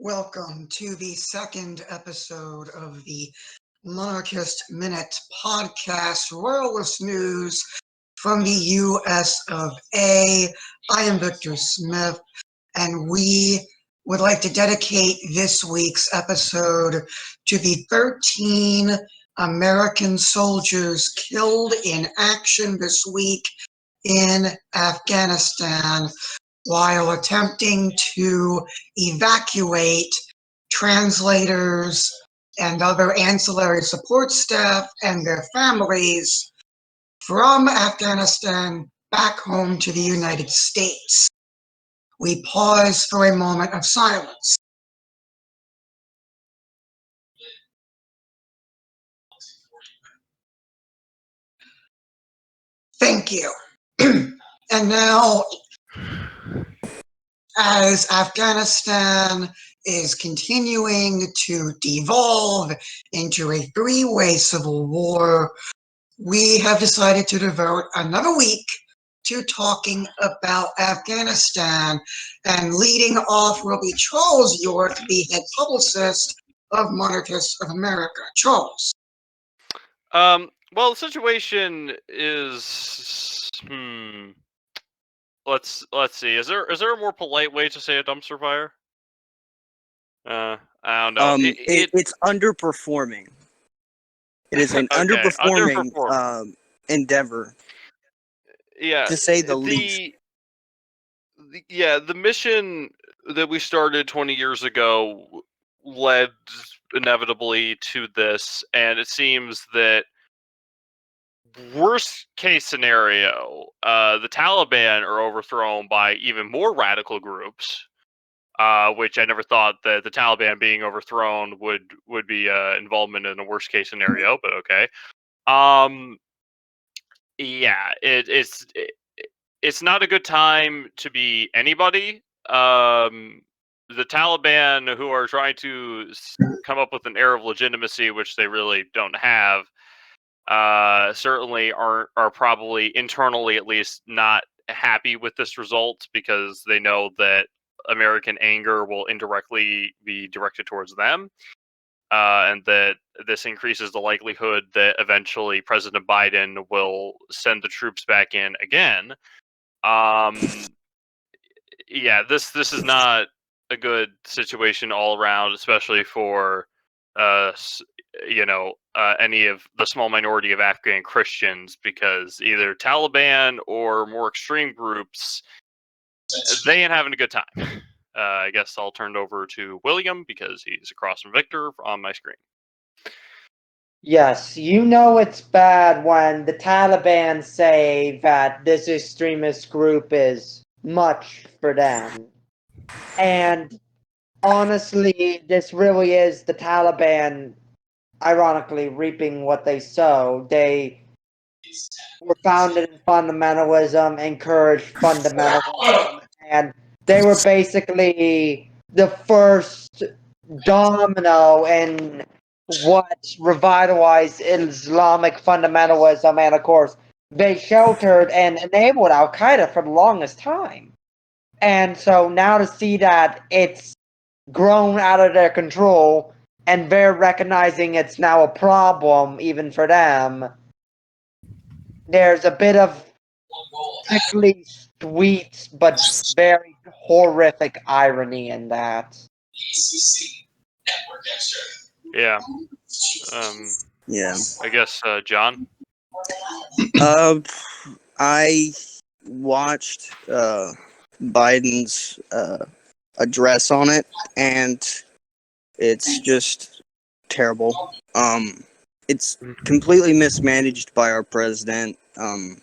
Welcome to the second episode of the Monarchist Minute podcast, Royalist News from the US of A. I am Victor Smith, and we would like to dedicate this week's episode to the 13 American soldiers killed in action this week in Afghanistan while attempting to evacuate translators and other ancillary support staff and their families from Afghanistan back home to the United States. We pause for a moment of silence. Thank you. And now, as Afghanistan is continuing to devolve into a three-way civil war, we have decided to devote another week to talking about Afghanistan. And leading off will be Charles York, the head publicist of Monarchist of America. Charles. Well, the situation is let's see. Is there a more polite way to say a dumpster fire? I don't know. It's underperforming. It is an Okay, underperforming endeavor. Yeah, to say the least. The mission that we started 20 years ago led inevitably to this, and it seems that worst case scenario, the Taliban are overthrown by even more radical groups, which I never thought that the Taliban being overthrown would be involvement in a worst case scenario, but okay. It's not a good time to be anybody. The Taliban, who are trying to come up with an air of legitimacy, which they really don't have, certainly are probably internally at least not happy with this result, because they know that American anger will indirectly be directed towards them, and that this increases the likelihood that eventually President Biden will send the troops back in again. This is not a good situation all around, especially for any of the small minority of Afghan Christians, because either Taliban or more extreme groups, they ain't having a good time. I guess I'll turn it over to William, because he's across from Victor on my screen. Yes, you know it's bad when the Taliban say that this extremist group is much for them. And honestly, this really is the Taliban, ironically, reaping what they sow. They were founded in fundamentalism, encouraged fundamentalism, and they were basically the first domino in what revitalized Islamic fundamentalism, and of course, they sheltered and enabled Al Qaeda for the longest time. And so now to see that it's grown out of their control and they're recognizing it's now a problem even for them, there's a bit of particularly sweet but very horrific irony in that. Yeah. Yeah. I guess, John? I watched Biden's address on it, and it's just terrible. It's completely mismanaged by our president. And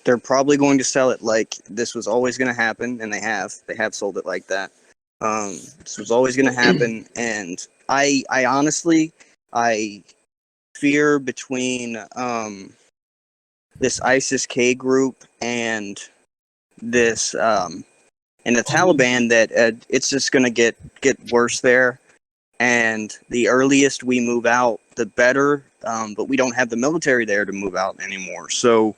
they're probably going to sell it like this was always going to happen, and they have sold it like that. This was always going to happen, and I honestly, I fear between this ISIS-K group and this and the Taliban that it's just going to get worse there, and the earliest we move out, the better. But we don't have the military there to move out anymore, so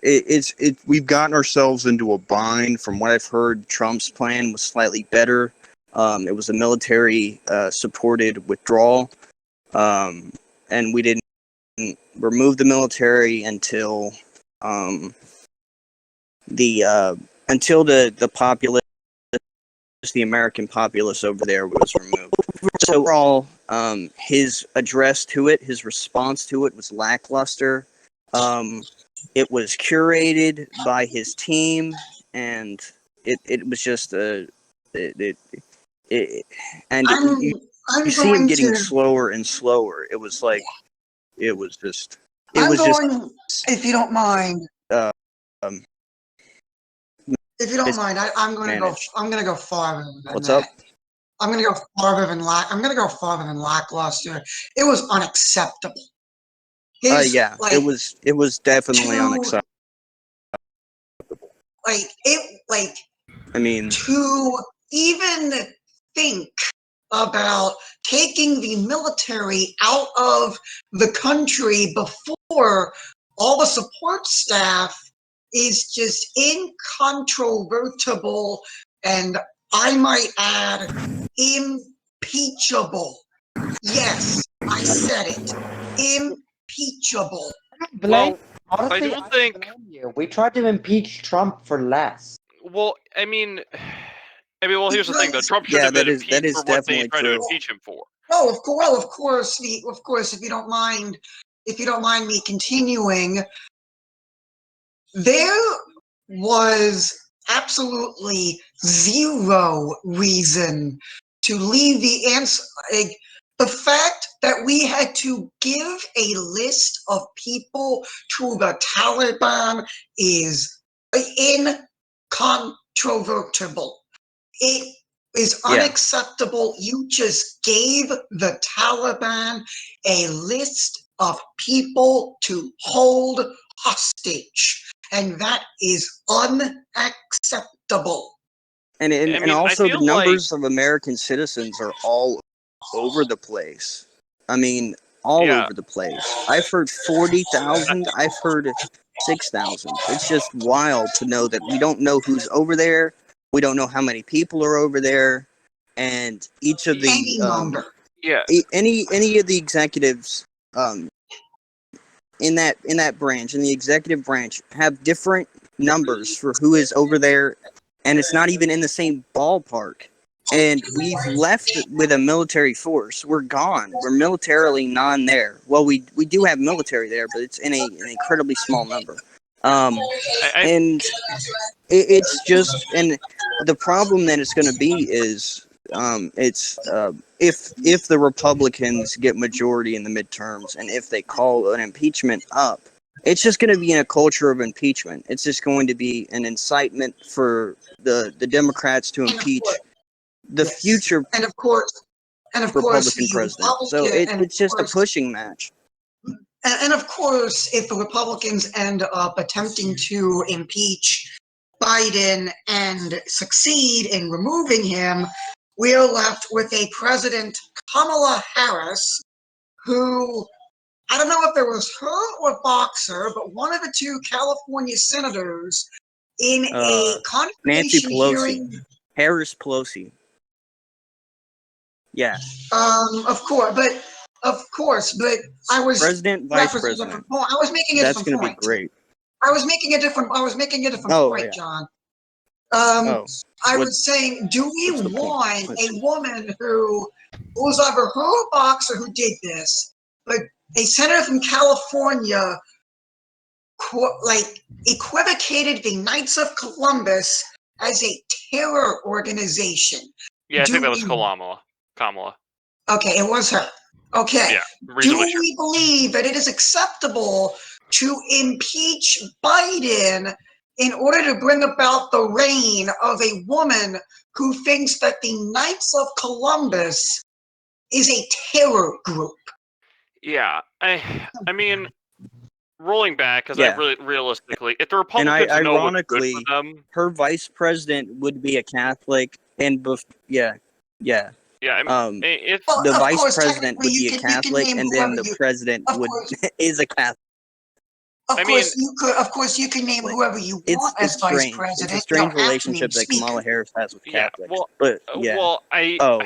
we've gotten ourselves into a bind. From what I've heard, Trump's plan was slightly better. It was a military supported withdrawal, and we didn't remove the military until the populace, the American populace over there, was removed. So overall, his address to it, his response to it, was lackluster. It was curated by his team, and it was just and you see him getting slower and slower. It was like if you don't mind. If you don't mind, I'm going to go farther than What's that. up? I'm going to go farther than lackluster. It was unacceptable. It was definitely unacceptable. I mean, to even think about taking the military out of the country before all the support staff is just incontrovertible, and I might add, impeachable. Yes, I said it. Impeachable. Blame. Well, Honestly, I do think blame you. We tried to impeach Trump for less. Well, here's the thing though. Trump should have been impeached for what they tried to impeach him for. Oh, of course. If you don't mind me continuing, there was absolutely zero reason to leave the answer. The fact that we had to give a list of people to the Taliban is incontrovertible. It is unacceptable. You just gave the Taliban a list of people to hold hostage, and that is unacceptable. And also the numbers of American citizens are all over the place. I mean, over the place. I've heard 40,000. I've heard 6,000. It's just wild to know that we don't know who's over there. We don't know how many people are over there, and each of the any of the executives in that branch, in the executive branch, have different numbers for who is over there, and it's not even in the same ballpark. And we've left with a military force. We're gone. We're militarily non-there. Well, we do have military there, but it's in an incredibly small number. And it's just, and the problem that it's going to be is if the Republicans get majority in the midterms, and if they call an impeachment up, it's just going to be in a culture of impeachment. It's just going to be an incitement for the Democrats to impeach the future Republican president. So it's just a pushing match. And of course, if the Republicans end up attempting to impeach Biden and succeed in removing him, we are left with a President Kamala Harris, who, I don't know if it was her or Boxer, but one of the two California senators in a Nancy confirmation Pelosi. hearing. Harris Pelosi. Yeah. Of course, but I was President, Vice President. I was making a That's different going to point. be great. I was making a different point, John. I was saying, do we want a woman who was either her or Boxer who did this, but a senator from California, equivocated the Knights of Columbus as a terror organization? Yeah, I think that was Kamala. Okay, it was her. Okay. Yeah, do we believe that it is acceptable to impeach Biden in order to bring about the reign of a woman who thinks that the Knights of Columbus is a terror group? Yeah, I mean, rolling back, because realistically, if the Republicans know what's good for them, her vice president would be a Catholic, and if the vice president would be a Catholic, and then the president is a Catholic. Of I course, mean, you could. Of course, you can name whoever you want as It's vice strange. It's a president. You strange don't have to name relationship that Speaker. Kamala Harris has with yeah. Catholics. But yeah. Well, Oh,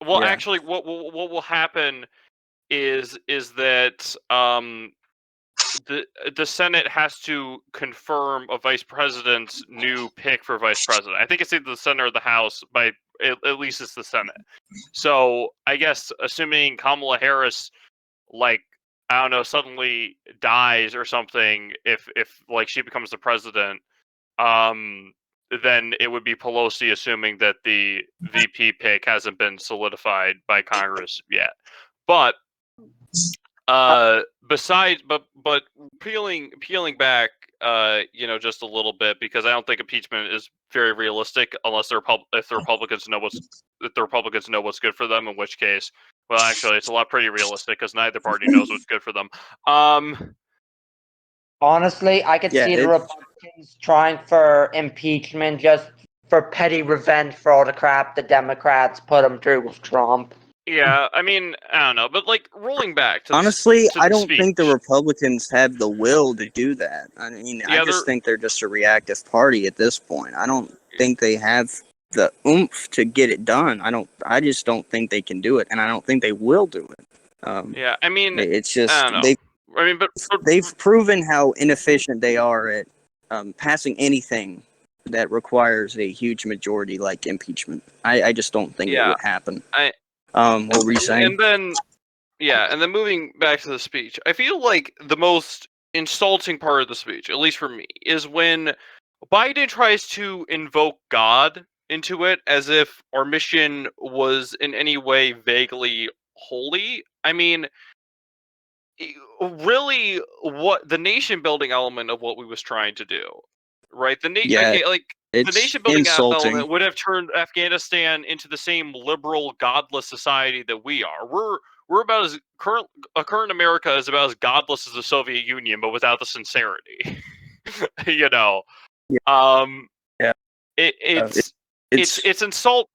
well, yeah. actually, what will happen is that the Senate has to confirm a vice president's new pick for vice president. I think it's either the Senate or the House. By at least it's the Senate. So I guess assuming Kamala Harris, like, I don't know, suddenly dies or something, if like she becomes the president, then it would be Pelosi, assuming that the VP pick hasn't been solidified by Congress yet. But besides, but peeling back, just a little bit, because I don't think impeachment is very realistic unless if the Republicans know what's good for them. In which case, well, actually, it's a lot pretty realistic because neither party knows what's good for them. Honestly, I could Yeah, see the Republicans trying for impeachment just for petty revenge for all the crap the Democrats put them through with Trump. Yeah, I mean, I don't know, but like rolling back to honestly, to I the don't think the speech. Republicans have the will to do that. I mean, I Yeah, just think they're just a reactive party at this point. I don't think they have the oomph to get it done. I just don't think they can do it, and I don't think they will do it. yeah, I mean, It's I just don't know. I mean, but they've proven how inefficient they are at passing anything that requires a huge majority, like impeachment. I just don't think it yeah, would happen. I What were you saying? and then moving back to the speech, I feel like the most insulting part of the speech, at least for me, is when Biden tries to invoke God into it as if our mission was in any way vaguely holy. I mean, really, what the nation building element of what we was trying to do, right? Yeah, the it's nation building insulting. element would have turned Afghanistan into the same liberal, godless society that we are. We're about as current America is about as godless as the Soviet Union, but without the sincerity. you know, Yeah, um, yeah. it, Uh, it, it's insult.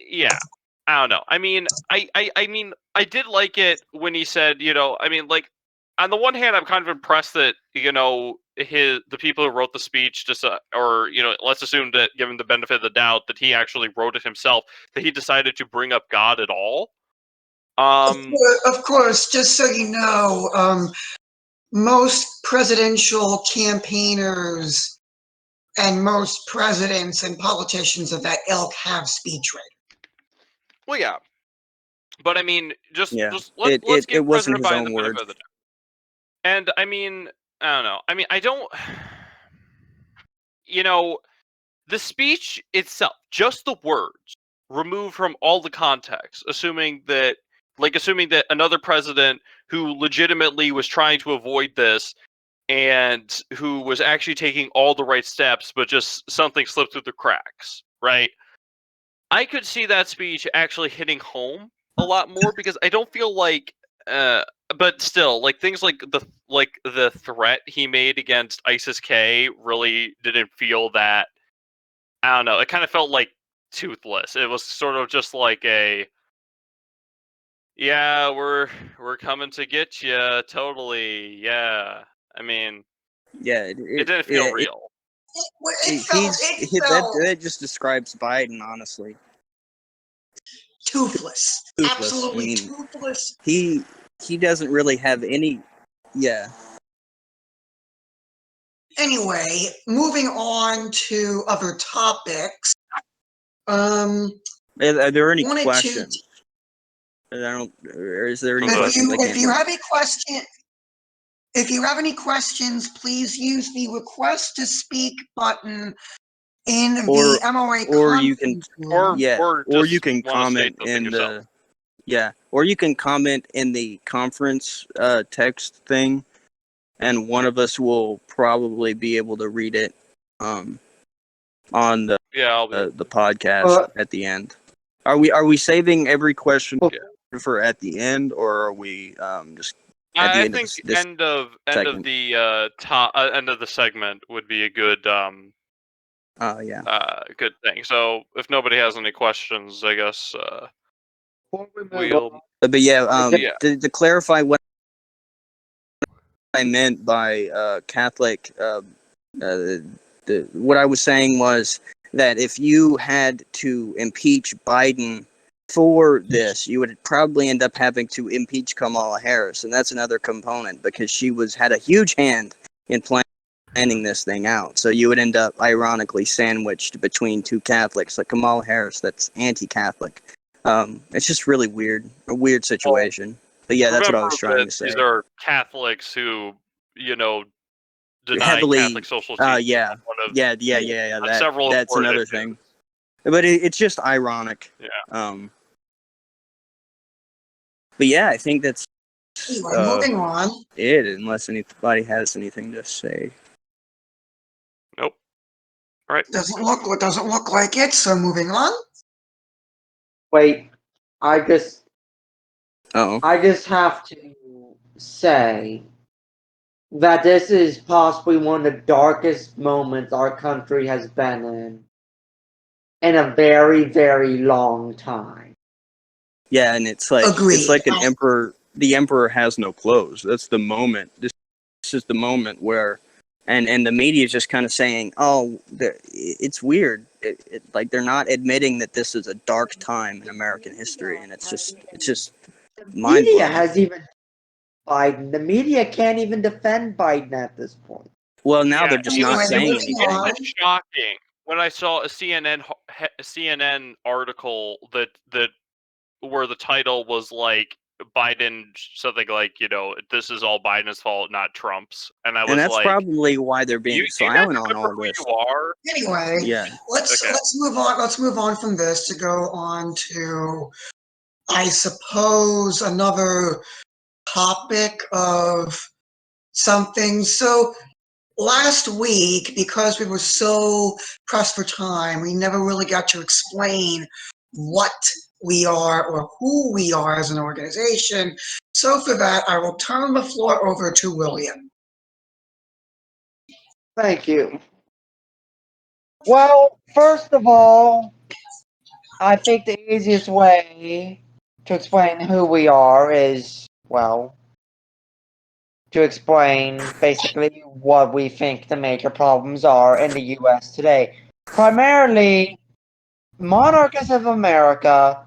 Yeah, I don't know. I mean, I mean, I did like it when he said, I mean, like, on the one hand, I'm kind of impressed that the people who wrote the speech just or let's assume that, given the benefit of the doubt, that he actually wrote it himself, that he decided to bring up God at all. Of course, just so you know, most presidential campaigners and most presidents and politicians of that ilk have speechwriters. Well, yeah, but I mean, just yeah. let's It give wasn't President his Biden the own benefit words. of the doubt. And I mean, I don't know. I mean, I don't. The speech itself, just the words, removed from all the context, assuming that another president who legitimately was trying to avoid this and who was actually taking all the right steps, but just something slipped through the cracks, right? I could see that speech actually hitting home a lot more, because I don't feel like but still, like, things like the threat he made against ISIS-K really didn't feel that. I don't know. It kind of felt like toothless. It was sort of just like yeah, we're coming to get you, totally. Yeah. I mean, Yeah, it didn't feel real. that just describes Biden, honestly. Toothless. Toothless. I Absolutely mean, toothless. he doesn't really have any. Yeah. Anyway, moving on to other topics. Are there any Wanted questions? Or is there any If questions? if you have a question, if you have any questions, please use the request to speak button in the MOA or you can conference room. or you just can want to state comment the thing in yourself. or you can comment in the conference text thing, and one of us will probably be able to read it on the Yeah, I'll be. the podcast at the end. Are we saving every question for at the end, or are we just at the I end think of this end of segment? the end of the segment would be a good Yeah. good thing. So if nobody has any questions, I guess Before we move we'll on, But yeah, yeah. to clarify what I meant by Catholic. What I was saying was that if you had to impeach Biden for this, you would probably end up having to impeach Kamala Harris, and that's another component because she had a huge hand in planning this thing out. So you would end up ironically sandwiched between two Catholics, like Kamala Harris, that's anti-Catholic. It's just really weird, a weird situation. But yeah, that's what I Remember was trying to that say. these are Catholics who, deny Heavily, Catholic social teaching. yeah, One of on several That's important another issues. thing. But it's just ironic. Yeah. But yeah, I think that's Anyway, moving on. it, unless anybody has anything to say. Nope. All right. Doesn't look like it. So moving on. Wait, I just Oh, have to say that this is possibly one of the darkest moments our country has been in a very, very long time. yeah, and it's like Agreed. an emperor. The emperor has no clothes. That's the moment. This is the moment where, and the media is just kind of saying, "Oh, it's weird." Like they're not admitting that this is a dark time in American history, and it's just The mind media blowing. has even Biden. The media can't even defend Biden at this point. Well, now Yeah, they're just it not was, saying moving it anything. on. was shocking when I saw a CNN article that where the title was like Biden something like this is all Biden's fault, not Trump's, and I And was that's like, probably why they're being you guys silent on remember all who this. you are? Anyway, Yeah. let's Okay. move on. Let's move on from this to go on to, I suppose, another topic of something. So last week, because we were so pressed for time, we never really got to explain what we are or who we are as an organization. So for that, I will turn the floor over to William. Thank you. Well, first of all, I think the easiest way to explain who we are is, well, to explain basically what we think the major problems are in the US today. Primarily, Monarchist of America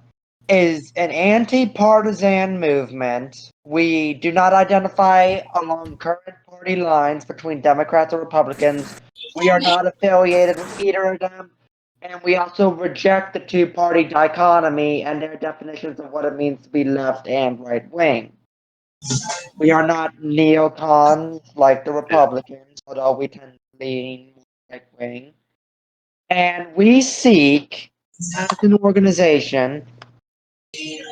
is an anti-partisan movement. We do not identify along current party lines between Democrats or Republicans. We are not affiliated with either of them. And we also reject the two-party dichotomy and their definitions of what it means to be left and right wing. We are not neocons like the Republicans, although we tend to lean right wing. And we seek, as an organization,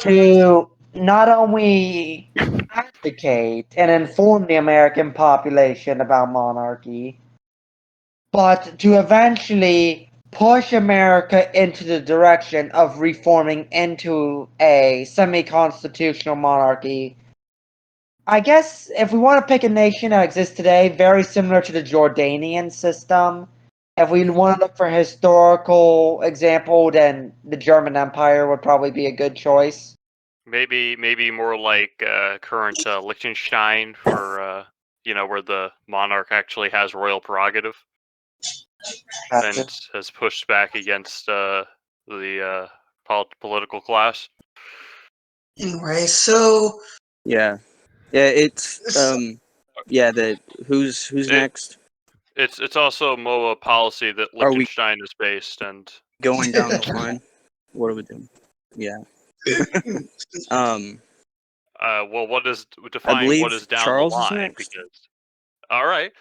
to not only advocate and inform the American population about monarchy, but to eventually push America into the direction of reforming into a semi-constitutional monarchy. I guess if we want to pick a nation that exists today, very similar to the Jordanian system, if we want to look for a historical example, then the German Empire would probably be a good choice. Maybe more like current Liechtenstein for where the monarch actually has royal prerogative Gotcha. and has pushed back against the political class. Anyway, so Yeah. Yeah, it's yeah, who's next? It's also MOA policy that Are we Liechtenstein is based, and going down the line? What are we doing? Yeah. well, what is I define believe what is down Charles the is line? next. Because all right,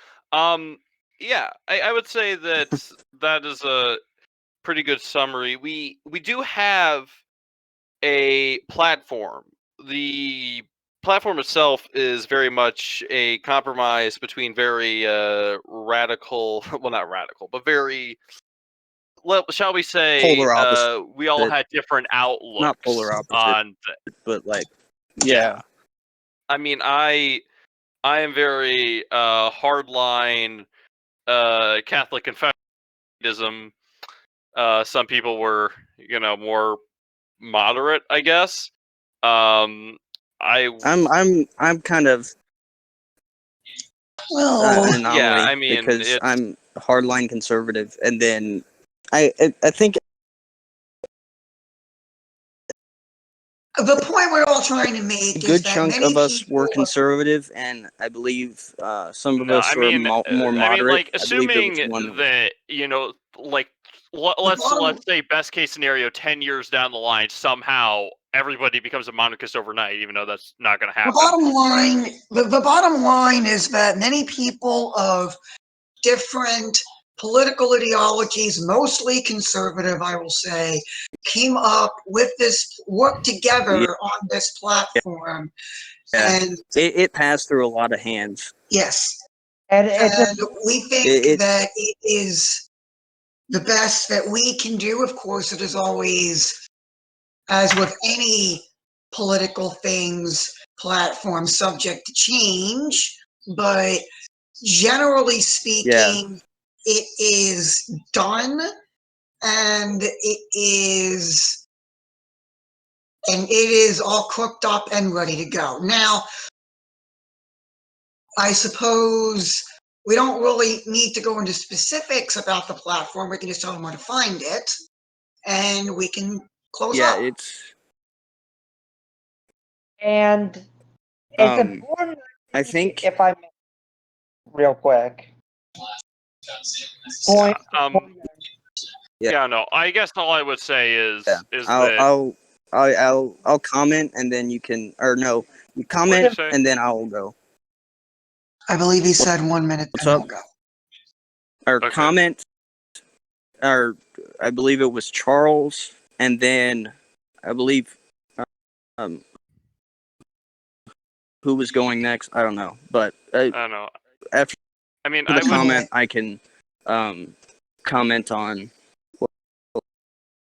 yeah, I would say that that is a pretty good summary. We do have a platform. The platform itself is very much a compromise between very radical, well, not radical, but very, shall we say, Polar opposite. we all had different outlooks Not polar opposite, on but like yeah. I mean, I am very hardline Catholic confessionism. Some people were, more moderate, I guess. I I'm kind of Well, an anomaly I mean, because it's I'm hardline conservative, and then I think the point we're all trying to a make is good that chunk many of us were people, conservative, and I believe some of no. us I were mean, more moderate. like I believe there was assuming one. that like the let's bottom, say best case scenario, 10 years down the line, somehow everybody becomes a monarchist overnight, even though that's not going to the happen. bottom line, the bottom line is that many people of different political ideologies, mostly conservative, I will say, came up with this, worked Yeah, together on this platform. yeah. And It passed through a lot of hands. yes, And it's a and we think It that it is the best that we can do. Of course, it is always, as with any political things, platform subject to change, but generally yeah. speaking, it is done and it is all cooked up and ready to go. Now, I suppose we don't really need to go into specifics about the platform. We can just tell them where to find it, and we can close Yeah, up. and it's um important, I think if I may, real quick. Point. yeah, Yeah, no. I guess all I would say yeah. is I'll that I'll I'll comment, and then you can, or no, you what'd you comment say? and then I'll go. I believe he said 1 minute, What's then up? he'll go. Or Okay. comment, or I believe it was Charles, and then I believe um who was going next. I don't know, but I don't know. after I mean, the I would. comment, I can comment on what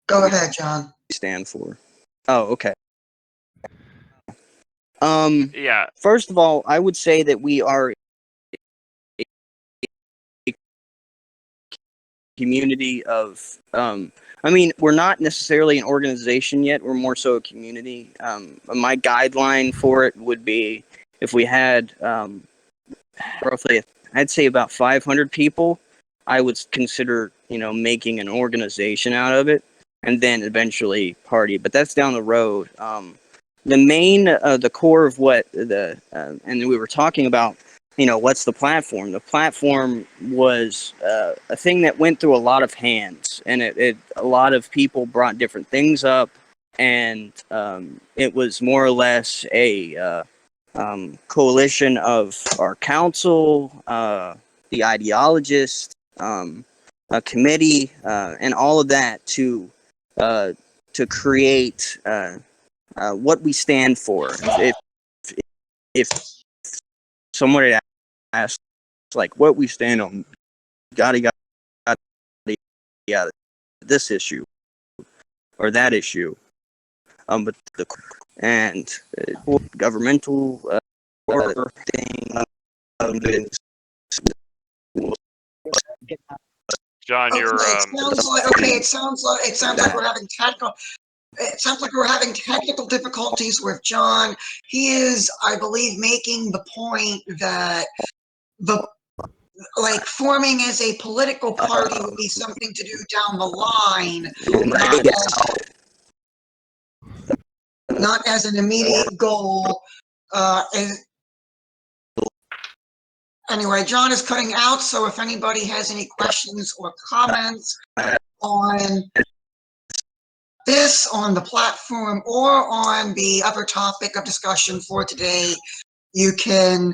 Go we ahead, John. stand for. Oh, okay. Yeah. First of all, I would say that we are a community of I mean, we're not necessarily an organization yet, we're more so a community. My guideline for it would be if we had roughly, I'd say about 500 people, I would consider, making an organization out of it, and then eventually party. But that's down the road. The core of what and we were talking about, what's the platform? The platform was a thing that went through a lot of hands, and a lot of people brought different things up, and it was more or less a coalition of our council, the ideologists, a committee, and all of that to create what we stand for. If somebody asks like what we stand on, gotta this issue or that issue, but the and governmental thing. John, Okay, you're it sounds like we're having technical. It sounds like we're having technical difficulties with John. He is, I believe, making the point that the like forming as a political party would be something to do down the line, not not as an immediate goal. And anyway, John is cutting out, so if anybody has any questions or comments on this, on the platform, or on the other topic of discussion for today, you can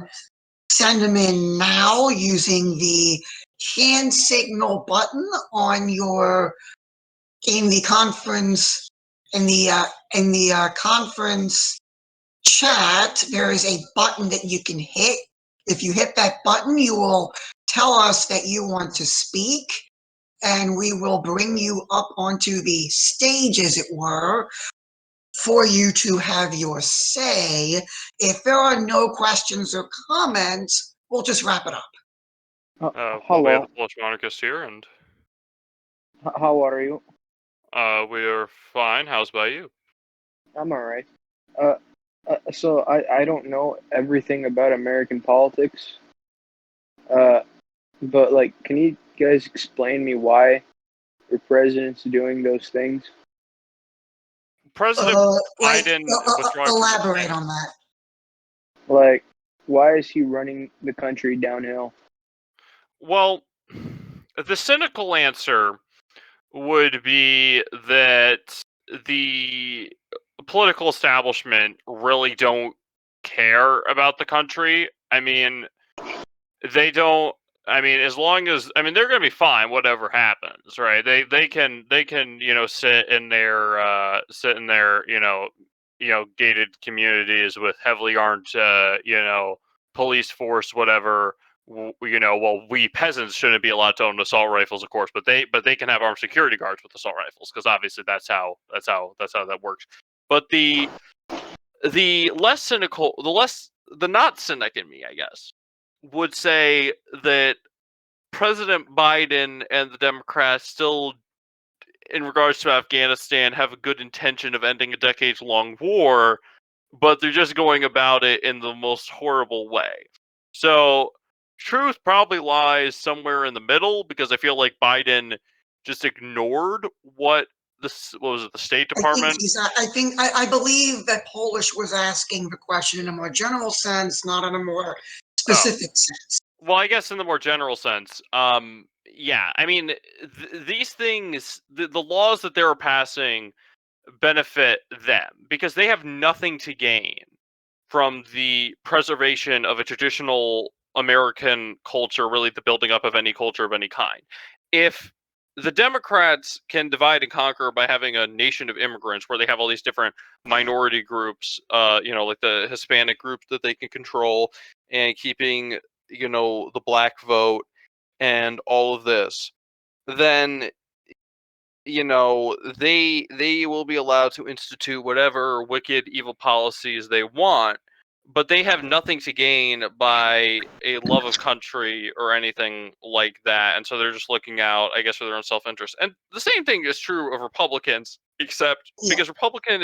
send them in now using the hand signal button on your in the conference in the conference chat. There is a button that you can hit. If you hit that button, you will tell us that you want to speak, and we will bring you up onto the stage, as it were, for you to have your say. If there are no questions or comments, we'll just wrap it up. Well, we have the Hello. Polish monarchist here, and How are you? we're fine. How's about you? I'm alright. So I don't know everything about American politics, But like, can you guys explain me why the president's doing those things? President Like, Biden withdrawing from the elaborate Senate. on that. Like, why is he running the country downhill? Well, the cynical answer would be that the political establishment really don't care about the country. I mean, they don't. I mean, as long as they're going to be fine, whatever happens, right? They can sit in their gated communities with heavily armed police force, whatever. Well, we peasants shouldn't be allowed to own assault rifles, of course, but they can have armed security guards with assault rifles because obviously that's how that works. But the less cynical, the not cynic in me, I guess, would say that President Biden and the Democrats still, in regards to Afghanistan, have a good intention of ending a decades-long war, but they're just going about it in the most horrible way. So, truth probably lies somewhere in the middle, because I feel like Biden just ignored what was it, the State Department? I believe that Polish was asking the question in a more general sense, not in a more Oh. specific sense. Well, I guess in the more general sense, yeah. I mean, these things, the laws that they're passing benefit them because they have nothing to gain from the preservation of a traditional American culture, really the building up of any culture of any kind. If the Democrats can divide and conquer by having a nation of immigrants where they have all these different minority groups, like the Hispanic group that they can control, and keeping, the black vote and all of this, then they will be allowed to institute whatever wicked evil policies they want, but they have nothing to gain by a love of country or anything like that, and so they're just looking out, I guess, for their own self-interest. And the same thing is true of Republicans, except Yeah. because Republican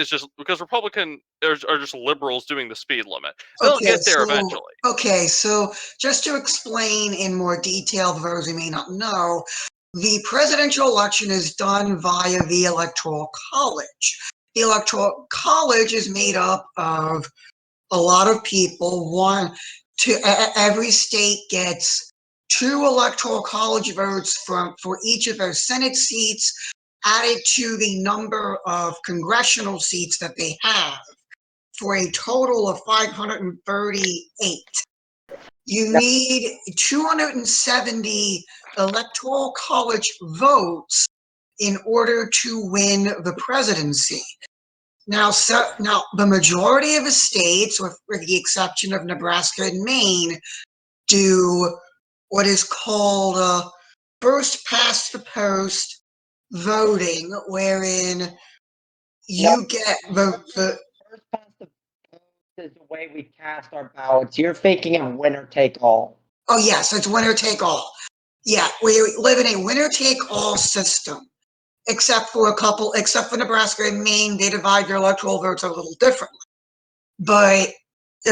are just liberals doing the speed limit. They'll Okay, get there so eventually. okay, so just to explain in more detail for those who may not know, the presidential election is done via the Electoral College. The Electoral College is made up of a lot of people. Every state gets 2 Electoral College votes for each of their Senate seats, added to the number of congressional seats that they have, for a total of 538. You need 270 Electoral College votes in order to win the presidency. Now, the majority of the states, with the exception of Nebraska and Maine, do what is called first past the post voting, wherein you get the First past the post is the way we cast our ballots. You're thinking of winner take all. Oh yes, it's winner take all. Yeah, we live in a winner take all system, except for Nebraska and Maine, they divide their electoral votes a little differently. But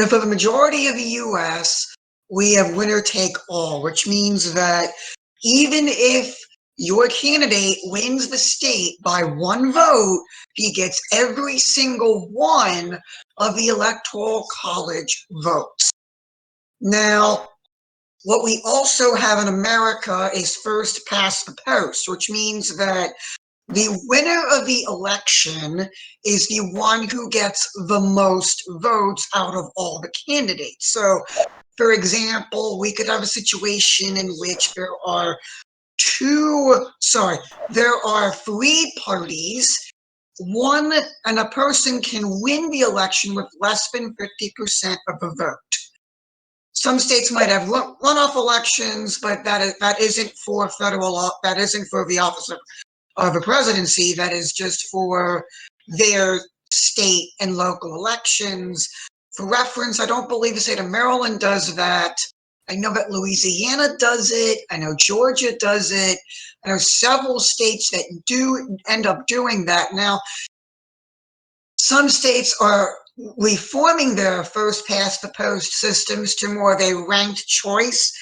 for the majority of the U.S., we have winner take all, which means that even if your candidate wins the state by 1 vote, he gets every single one of the Electoral College votes. Now, what we also have in America is first past the post, which means that the winner of the election is the one who gets the most votes out of all the candidates. So, for example, we could have a situation in which there are 3 parties. And a person can win the election with less than 50% of the vote. Some states might have runoff elections, but that isn't for the office of the presidency. That is just for their state and local elections. For reference, I don't believe the state of Maryland does that. I know that Louisiana does it. I know Georgia does it. I know several states that do end up doing that. Now, some states are reforming their first past the post systems to more of a ranked choice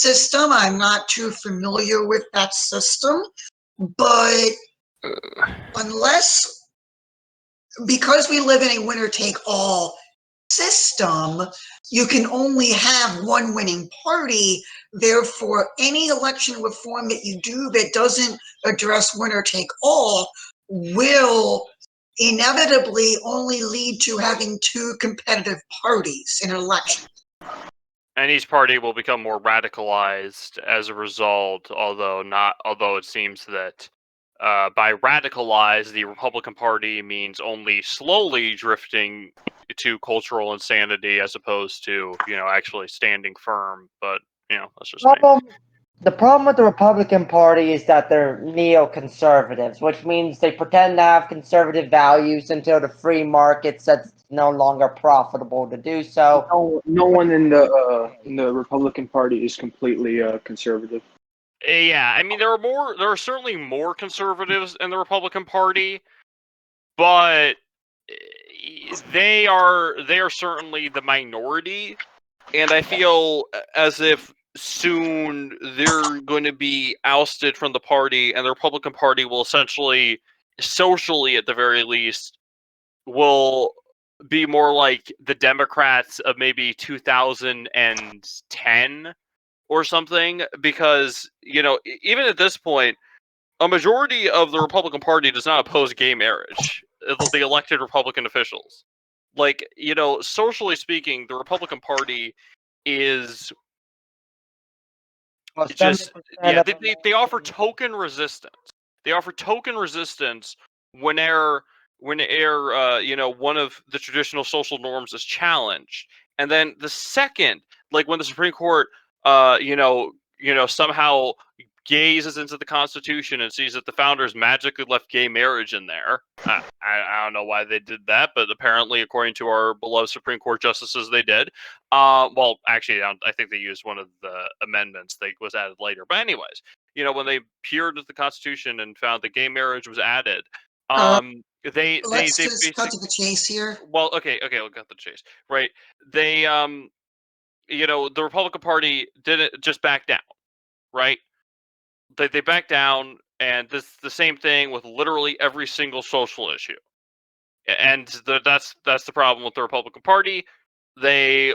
system. I'm not too familiar with that system, but unless, because we live in a winner-take-all system, you can only have one winning party. Therefore, any election reform that you do that doesn't address winner-take-all will inevitably only lead to having two competitive parties in an election. And each party will become more radicalized as a result, although it seems that by radicalized, the Republican Party means only slowly drifting to cultural insanity as opposed to, actually standing firm. But, that's just me. The problem with the Republican Party is that they're neoconservatives, which means they pretend to have conservative values until the free market says it's no longer profitable to do so. No one in the Republican Party is completely conservative. Yeah, I mean there are certainly more conservatives in the Republican Party, but they are certainly the minority, and I feel as if soon they're going to be ousted from the party, and the Republican Party will essentially, socially at the very least, will be more like the Democrats of maybe 2010 or something, because even at this point, a majority of the Republican Party does not oppose gay marriage. The elected Republican officials, socially speaking, the Republican Party is Well, just 70% of they offer Americans- token resistance. They offer token resistance whenever one of the traditional social norms is challenged, and then the second, like when the Supreme Court somehow gazes into the Constitution and sees that the founders magically left gay marriage in there. I don't know why they did that, but apparently, according to our beloved Supreme Court justices, they did. Well, actually, I think they used one of the amendments that was added later. But anyways, when they peered at the Constitution and found that gay marriage was added, they Let's just basically, cut to the chase here. well, okay, we'll cut the chase, right? They the Republican Party didn't just back down, right? They back down, and this the same thing with literally every single social issue. And that's the problem with the Republican Party. The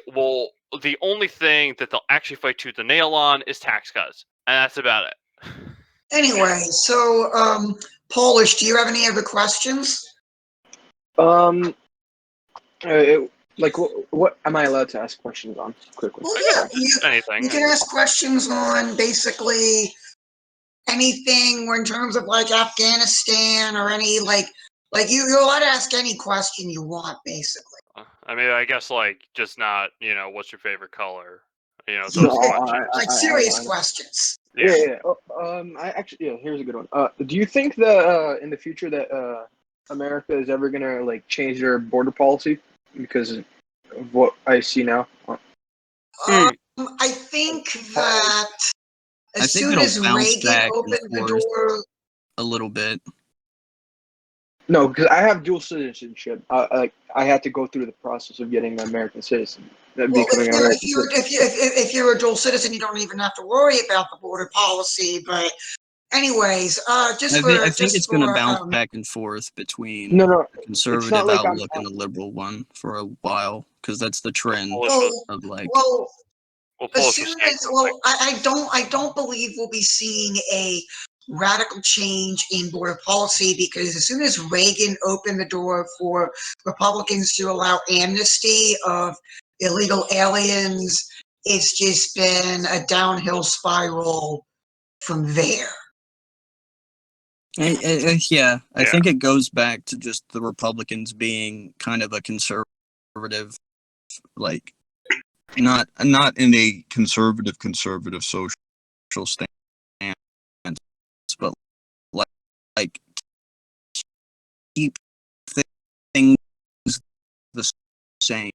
only thing that they'll actually fight tooth and nail on is tax cuts, and that's about it. Anyway, so Polish, do you have any other questions? Like what am I allowed to ask questions on quickly? Well, I yeah, guess just anything. you can ask questions on basically anything in terms of like Afghanistan or any you're allowed to ask any question you want, basically. I mean, I guess just not what's your favorite color, those No, questions. Like serious questions. Yeah. I actually, here's a good one. Do you think that in the future that America is ever gonna change their border policy because of what I see now? I think that as soon as Reagan opened the door, a little bit. No, because I have dual citizenship. I had to go through the process of getting an American citizen. well, if you're a dual citizen, you don't even have to worry about the border policy. But anyways, I think it's going to bounce back and forth between a conservative outlook and a liberal one for a while, because that's the trend of I don't believe we'll be seeing a radical change in border policy, because as soon as Reagan opened the door for Republicans to allow amnesty of illegal aliens, it's just been a downhill spiral from there. I think it goes back to just the Republicans being kind of a conservative, not in a conservative social stance, but like keep things the same,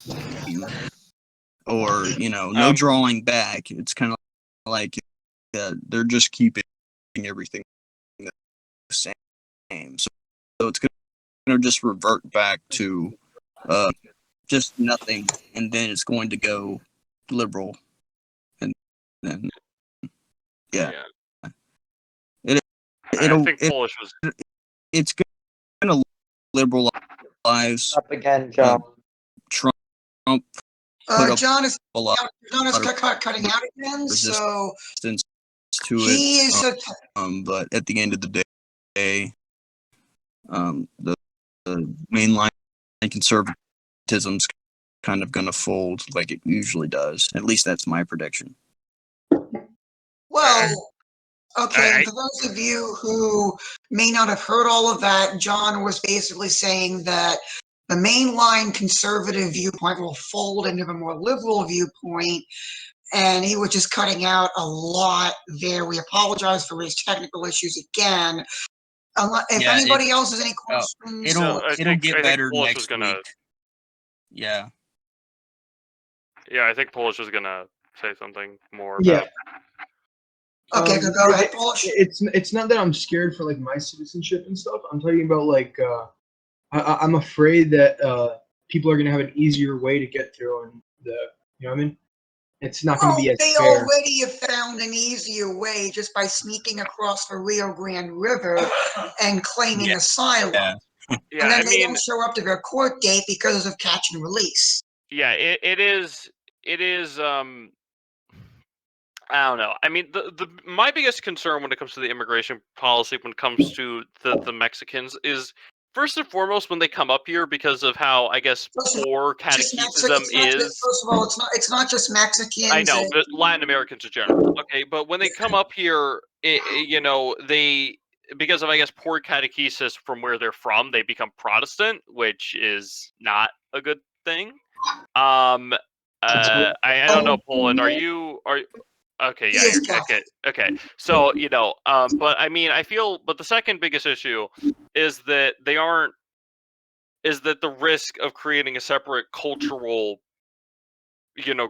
or no drawing back. It's kind of like they're just keeping everything the same, so it's going to just revert back to just nothing, and then it's going to go liberal, and then Yeah. I think Polish was. It's going to liberalize Up again, John. Trump. Put up John is a lot cutting out again, so resistance to he it. is. But at the end of the day, the mainline conservatism's kind of going to fold like it usually does. At least that's my prediction. Well, okay, and for those of you who may not have heard all of that, John was basically saying that the mainline conservative viewpoint will fold into the more liberal viewpoint, and he was just cutting out a lot there. We apologize for his technical issues again. If anybody else has any questions, it'll get better Polish next week. Yeah. Yeah, I think Polish was gonna say something more. Yeah. Okay, go ahead, Polish. It's not that I'm scared for like my citizenship and stuff. I'm talking about like I'm afraid that people are gonna have an easier way to get through, and you know what I mean. It's not going to be as they fair. already have found an easier way just by sneaking across the Rio Grande River and claiming asylum. Yeah, and then they don't show up to their court date because of catch and release. Yeah, it is. I don't know. I mean, my biggest concern when it comes to the immigration policy, when it comes to the Mexicans, is first and foremost when they come up here because of how, I guess, poor catechetism is. First of all, it's not just Mexicans. I know, but Latin Americans in general. Okay, but when they come up here, they because of, I guess, poor catechesis from where they're from, they become Protestant, which is not a good thing. I don't know, Poland. Are you? Okay, yeah, you're okay. So, but I mean, but the second biggest issue is that the risk of creating a separate cultural,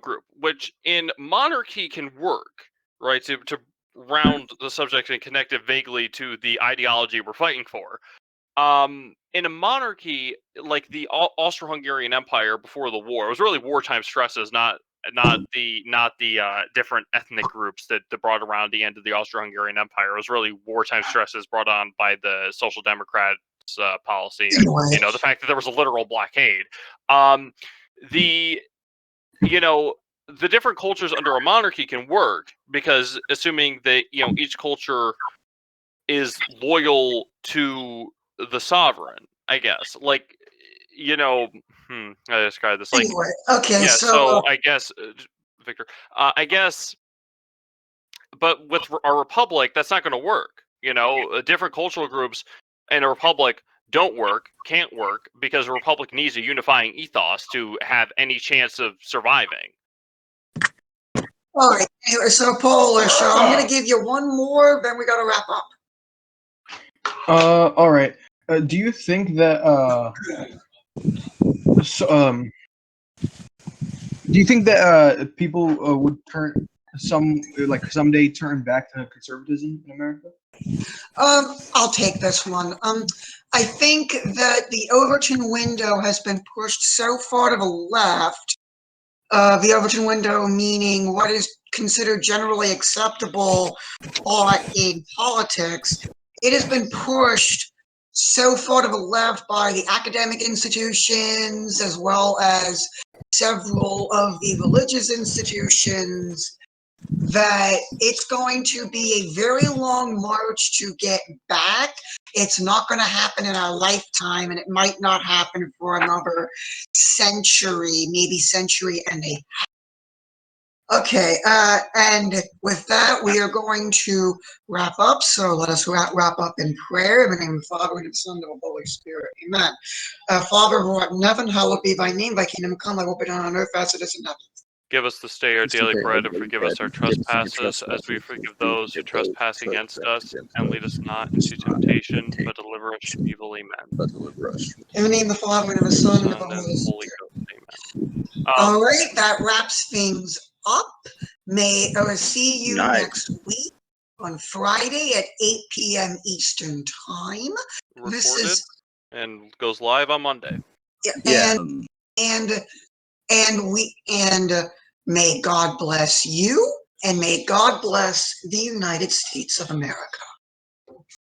group, which in monarchy can work, right? To round the subject and connect it vaguely to the ideology we're fighting for. In a monarchy, like the Austro-Hungarian Empire before the war, it was really wartime stresses, not the different ethnic groups that brought around the end of the Austro-Hungarian Empire. It was really wartime stresses brought on by the Social Democrats' policy, and the fact that there was a literal blockade. The different cultures under a monarchy can work because assuming that each culture is loyal to the sovereign, I guess. Like, I describe this like okay. Yeah, so I guess, Victor, I guess, but with a republic, that's not going to work. Different cultural groups in a republic can't work because a republic needs a unifying ethos to have any chance of surviving. All right. Anyway, so Polish, I'm going to give you one more, then we got to wrap up. All right. Do you think that do you think that people would someday turn back to conservatism in America? I'll take this one. I think that the Overton window has been pushed so far to the left. The Overton window meaning what is considered generally acceptable thought in politics. It has been pushed so far to the left by the academic institutions as well as several of the religious institutions that it's going to be a very long march to get back. It's not going to happen in our lifetime, and it might not happen for another century, maybe century and a half. Okay, and with that, we are going to wrap up. So let us wrap up in prayer. In the name of the Father, and of the Son, and of the Holy Spirit. Amen. Father, who art in heaven, hallowed be thy name. Thy kingdom come, thy will be done on earth as it is in heaven. Give us this day our daily bread, and forgive us our trespasses, as we forgive those who trespass against us. And lead us not into temptation, but deliver us from evil. Amen. In the name of the Father, and of the Son, and of the Holy Spirit. Amen. All right, that wraps things up. May see you next week on Friday at 8 p.m. Eastern Time. Recorded and goes live on Monday. And may God bless you and may God bless the United States of America.